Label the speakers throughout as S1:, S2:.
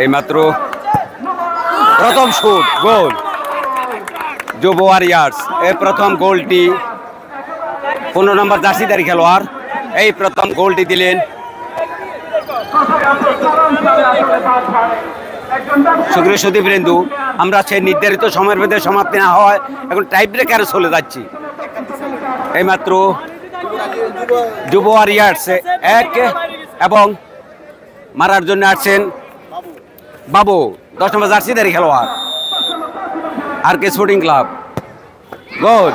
S1: এইমাত্র প্রথম শুট গোল যুব ওয়ারিয়ার্স। এই প্রথম গোলটি 15 নম্বর জার্সিধারী খেলোয়াড় এই প্রথম গোলটি দিলেন। সুপ্রিয় সুধীবৃন্দু, আমরা সেই নির্ধারিত সময়ের মধ্যে সমাপ্তি না হয় এখন টাই ব্রেকারে চলে যাচ্ছি। এইমাত্র যুব ওয়ারিয়ার্স 1 এবং মারার জন্য আসছেন বাবু 10 নম্বর জার্সিধারী খেলোয়াড় আর কে স্পোর্টিং ক্লাব। গোল,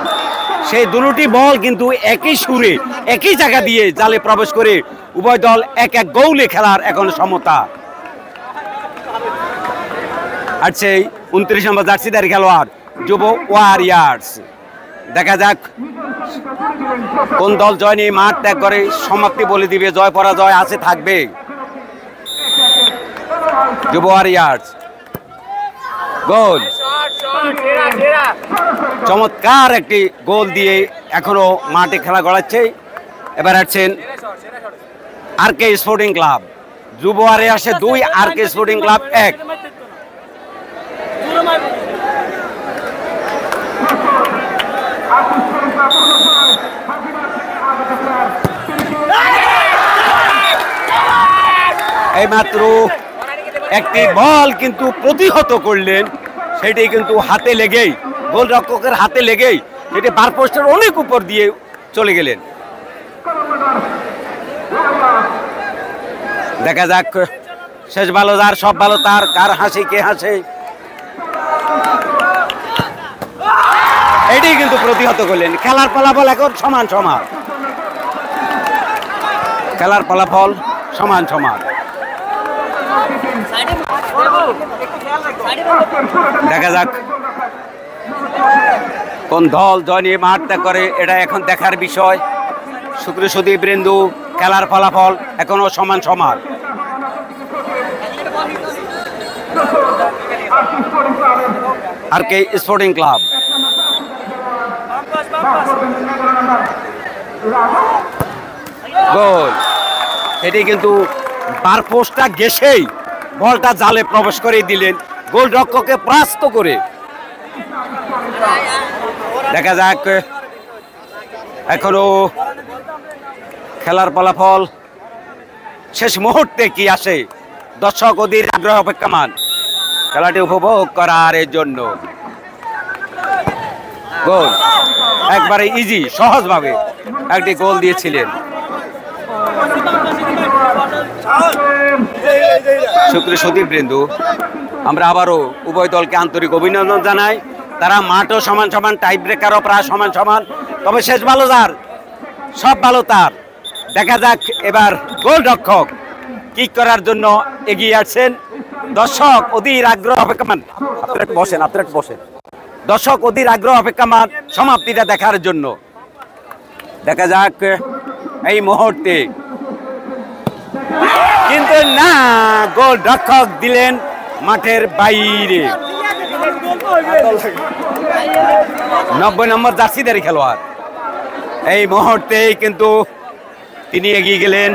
S1: সেই দুটি বল কিন্তু একই সুরে একই জায়গা দিয়ে জালে প্রবেশ করে উভয় দল এক এক গোলে খেলার এখন সমতা। আর সেই 29 নম্বর জার্সিধারী খেলোয়াড় যুব ওয়ারিয়ার্স। দেখা যাক কোন দল জয় নিয়ে মাঠ ত্যাগ করে সমাপ্তি বলে দিবে। জয় পরাজয় আছে থাকবে। যুব ওয়ারিয়ার্স গোল, চমৎকার একটি গোল দিয়ে এখনো মাঠে খেলা গড়াচ্ছে। এবার আসছেন আর কে স্পোর্টিং ক্লাব। যুব ওয়ারিয়ার্সে 2 আর কে স্পোর্টিং ক্লাব 1। এইমাত্র একটি বল কিন্তু প্রতিহত করলেন, সেটি কিন্তু হাতে লেগেই গোলরক্ষকের হাতে লেগেই সেটি বার পোস্টের অনেক উপর দিয়ে চলে গেলেন। দেখা যাক শেষ ভালো যার সব ভালো তার, কার হাসি কে হাসে। এটি কিন্তু প্রতিহত করলেন। খেলার ফলাফল এখন সমান সমান, খেলার ফলাফল সমান সমান। দেখা যাক কোন দল জয় নিয়ে মাঠ ত্যাগ করে, এটা এখন দেখার বিষয়। সুপ্রিয় সুধীবৃন্দু, খেলার ফলাফল এখনো সমান সমান। আর কে স্পোর্টিং ক্লাব গোল, এটি কিন্তু বার পোস্টটা গেছেই বলটা জালে প্রবেশ করে দিলেন গোলরক্ষককে পরাস্ত করে। দেখা যাক এখনো খেলার ফলাফল শেষ মুহূর্তে কি আসে। দর্শক অধীর আগ্রহ অপেক্ষমান খেলাটি উপভোগ করার জন্য। গোল, একবারে ইজি সহজভাবে একটি গোল দিয়েছিলেন। সুপ্রিয় সুধীবৃন্দু, আমরা আবারও উভয় দলকে আন্তরিক অভিনন্দন জানাই। তারা মাঠও সমান সমান, টাই ব্রেকারও প্রায় সমান সমান। তবে শেষ ভালো যার সব ভালো তার। দেখা যাক এবার গোলরক্ষক কিক করার জন্য এগিয়ে আসছেন। দর্শক অধীর আগ্রহ অপেক্ষমান, আপনারা একটু বসেন। দর্শক অধীর আগ্রহ অপেক্ষমান সমাপ্তিটা দেখার জন্য। দেখা যাক এই মুহূর্তে, কিন্তু না, গোলরক্ষক দিলেন মাঠের বাইরে। 90 নম্বর জার্সিধারী খেলোয়াড় এই মুহূর্তে কিন্তু তিনি এগিয়ে গেলেন।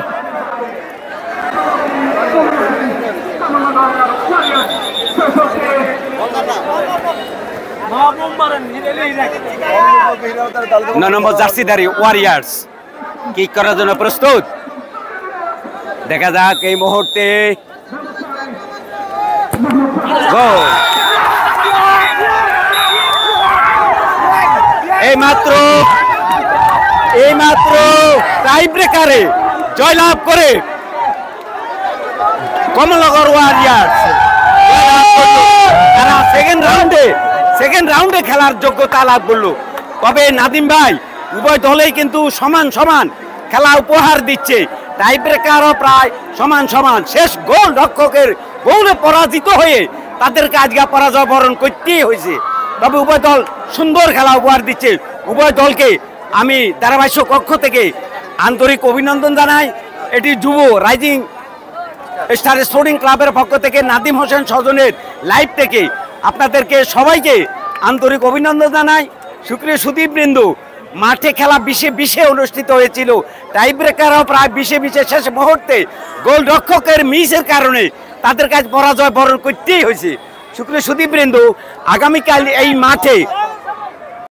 S1: নম্বর জার্সিধারী ওয়ারিয়ার্স কিক করার জন্য প্রস্তুত। দেখা যাক এই মুহূর্তে গোল। এইমাত্র টাই ব্রেকারে জয়লাভ করে কমলনগর ওয়ারিয়ার্স তারা সেকেন্ড রাউন্ডে খেলার যোগ্যতা লাভ করলো। তবে নাদিম ভাই, উভয় দলেই কিন্তু সমান সমান খেলা উপহার দিচ্ছে। টাই ব্রেকারও প্রায় সমান সমান। শেষ গোল রক্ষকের গোলে পরাজিত হয়ে তাদেরকে আজকে পরাজয় বরণ করতেই হয়েছে। তবে উভয় দল সুন্দর খেলা উপহার দিচ্ছে। উভয় দলকে আমি ধারাভাষ্য কক্ষ থেকে আন্তরিক অভিনন্দন জানাই। এটি যুব রাইজিং স্টার স্পোর্টিং ক্লাবের পক্ষ থেকে নাদিম হোসেন স্বজনের লাইভ থেকে আপনাদেরকে সবাইকে আন্তরিক অভিনন্দন জানাই। সুপ্রিয় সুধীবৃন্দু, মাঠে খেলা 20-20 অনুষ্ঠিত হয়েছিল। টাই ব্রেকারও প্রায় 20-20 শেষ মুহূর্তে গোলরক্ষকের মিসের কারণে তাদের কাছে পরাজয় বরণ করতেই হয়েছে। শুক্র সুদীপবৃন্দ, আগামীকাল এই মাঠে